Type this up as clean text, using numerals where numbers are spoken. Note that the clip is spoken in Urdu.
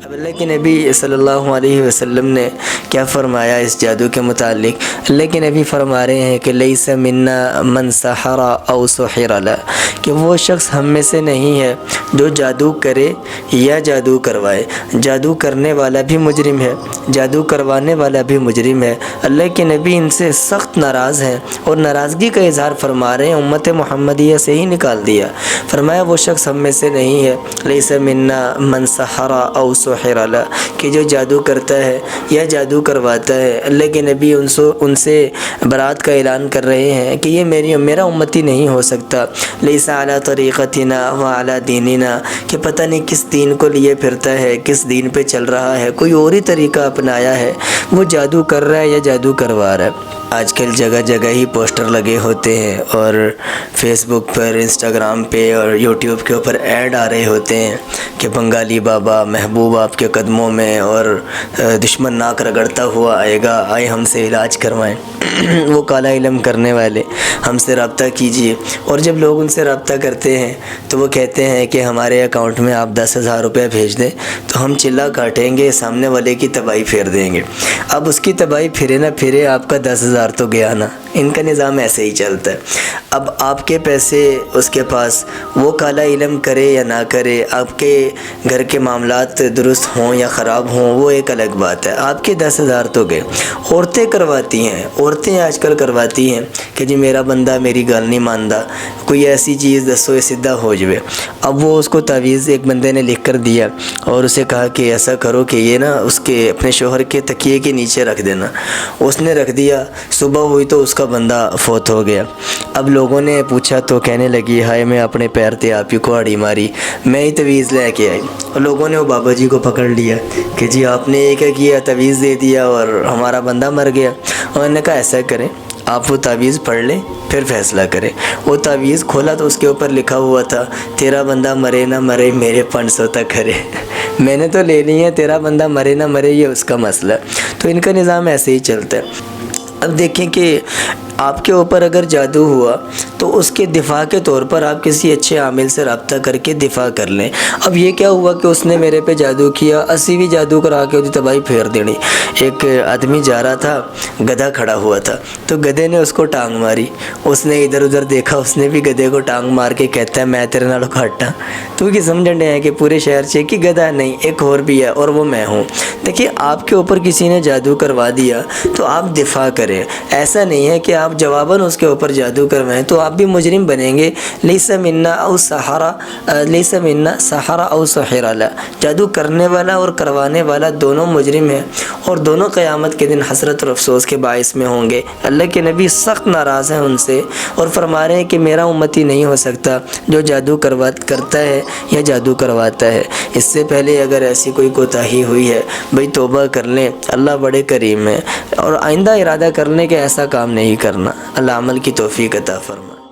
اب اللہ کے نبی صلی اللہ علیہ وسلم نے کیا فرمایا اس جادو کے متعلق؟ اللہ کے نبی فرما رہے ہیں کہ لیس منا من سحر او سحر له، کہ وہ شخص ہم میں سے نہیں ہے جو جادو کرے یا جادو کروائے۔ جادو کرنے والا بھی مجرم ہے، جادو کروانے والا بھی مجرم ہے۔ اللہ کے نبی ان سے سخت ناراض ہیں اور ناراضگی کا اظہار فرما رہے ہیں، امت محمدیہ سے ہی نکال دیا۔ فرمایا وہ شخص ہم میں سے نہیں ہے، لیس منا من سحر او سحر له، کہ جو جادو کرتا ہے یا جادو کرواتا ہے۔ اللہ کے نبی ان سے برات کا اعلان کر رہے ہیں کہ یہ میرا امتی نہیں ہو سکتا۔ لیس علی طریقتنا وعلی دیننا، کہ پتہ نہیں کس دین کو لیے پھرتا ہے، کس دین پہ چل رہا ہے، کوئی اور ہی طریقہ اپنایا ہے، وہ جادو کر رہا ہے یا جادو کروا رہا ہے۔ آج کل جگہ جگہ ہی پوسٹر لگے ہوتے ہیں اور فیس بک پر، انسٹاگرام پہ اور یوٹیوب کے اوپر ایڈ آ رہے ہوتے ہیں کہ بنگالی بابا محبوب آپ کے قدموں میں اور دشمن ناک رگڑتا ہوا آئے گا، آئے ہم سے علاج کروائیں۔ وہ کالا علم کرنے والے ہم سے رابطہ کیجئے، اور جب لوگ ان سے رابطہ کرتے ہیں تو وہ کہتے ہیں کہ ہمارے اکاؤنٹ میں آپ 10,000 روپے بھیج دیں تو ہم چلا کاٹیں گے، سامنے والے کی تباہی پھیر دیں گے۔ اب اس کی تباہی پھرے نہ پھرے، آپ کا 10,000 تو گیا نا۔ ان کا نظام ایسے ہی چلتا ہے۔ اب آپ کے پیسے اس کے پاس، وہ کالا علم کرے یا نہ کرے، آپ کے گھر کے معاملات درست ہوں یا خراب ہوں وہ ایک الگ بات ہے، آپ کے 10,000 تو گئے۔ عورتیں کرواتی ہیں، عورتیں آج کل کرواتی ہیں کہ جی میرا بندہ میری گل نہیں ماندا، کوئی ایسی چیز دسو سدھا ہو جائے۔ اب وہ اس کو تعویذ ایک بندے نے لکھ کر دیا اور اسے کہا کہ ایسا کرو کہ یہ نا اس کے اپنے شوہر کے تکیے کے نیچے رکھ دینا۔ اس نے رکھ دیا، صبح ہوئی تو اس کا بندہ فوت ہو گیا۔ اب لوگوں نے پوچھا تو کہنے لگی ہائے میں اپنے پیر تے آپ ہی کو ہاڑی ماری، میں ہی تعویذ لے کے آئی۔ اور لوگوں نے وہ بابا جی کو پکڑ لیا کہ جی آپ نے یہ کیا کیا، تعویذ دے دیا اور ہمارا بندہ مر گیا۔ اور انہوں نے کہا ایسا کریں، آپ وہ تعویذ پڑھ لیں پھر فیصلہ کریں۔ وہ تعویذ کھولا تو اس کے اوپر لکھا ہوا تھا تیرا بندہ مرے نہ مرے میرے 500 تک کرے۔ میں نے تو لے لی ہے، تیرا بندہ مرے نہ مرے یہ اس کا مسئلہ۔ تو ان کا نظام ایسے ہی چلتا ہے۔ اب دیکھیں کہ آپ کے اوپر اگر جادو ہوا تو اس کے دفاع کے طور پر آپ کسی اچھے عامل سے رابطہ کر کے دفاع کر لیں۔ اب یہ کیا ہوا کہ اس نے میرے پہ جادو کیا، اسی بھی جادو کرا کے اس کی تباہی پھیر دینی۔ ایک آدمی جا رہا تھا، گدھا کھڑا ہوا تھا تو گدھے نے اس کو ٹانگ ماری۔ اس نے ادھر ادھر دیکھا، اس نے بھی گدھے کو ٹانگ مار کے کہتا ہے میں تیرے نال کھاٹا۔ تو کہ سمجھنے ہیں کہ پورے شہر سے کہ گدھا نہیں ایک اور بھی ہے اور وہ میں ہوں۔ دیکھیے آپ کے اوپر کسی نے جادو کروا دیا تو آپ دفاع کریں، ایسا نہیں ہے کہ آپ جواباً اس کے اوپر جادو کروائیں تو آپ بھی مجرم بنیں گے۔ لیس منا او سحرا، لیس منا سحرا او سحر له، جادو کرنے والا اور کروانے والا دونوں مجرم ہیں اور دونوں قیامت کے دن حسرت اور افسوس کے باعث میں ہوں گے۔ اللہ کے نبی سخت ناراض ہیں ان سے اور فرما رہے ہیں کہ میرا امتی نہیں ہو سکتا جو جادو کرتا ہے یا جادو کرواتا ہے۔ اس سے پہلے اگر ایسی کوئی کوتاہی ہوئی ہے بھئی توبہ کر لیں، اللہ بڑے کریم ہے، اور آئندہ ارادہ کرنے کے ایسا کام نہیں کرنا۔ اللہ عمل کی توفیق عطا فرمائے۔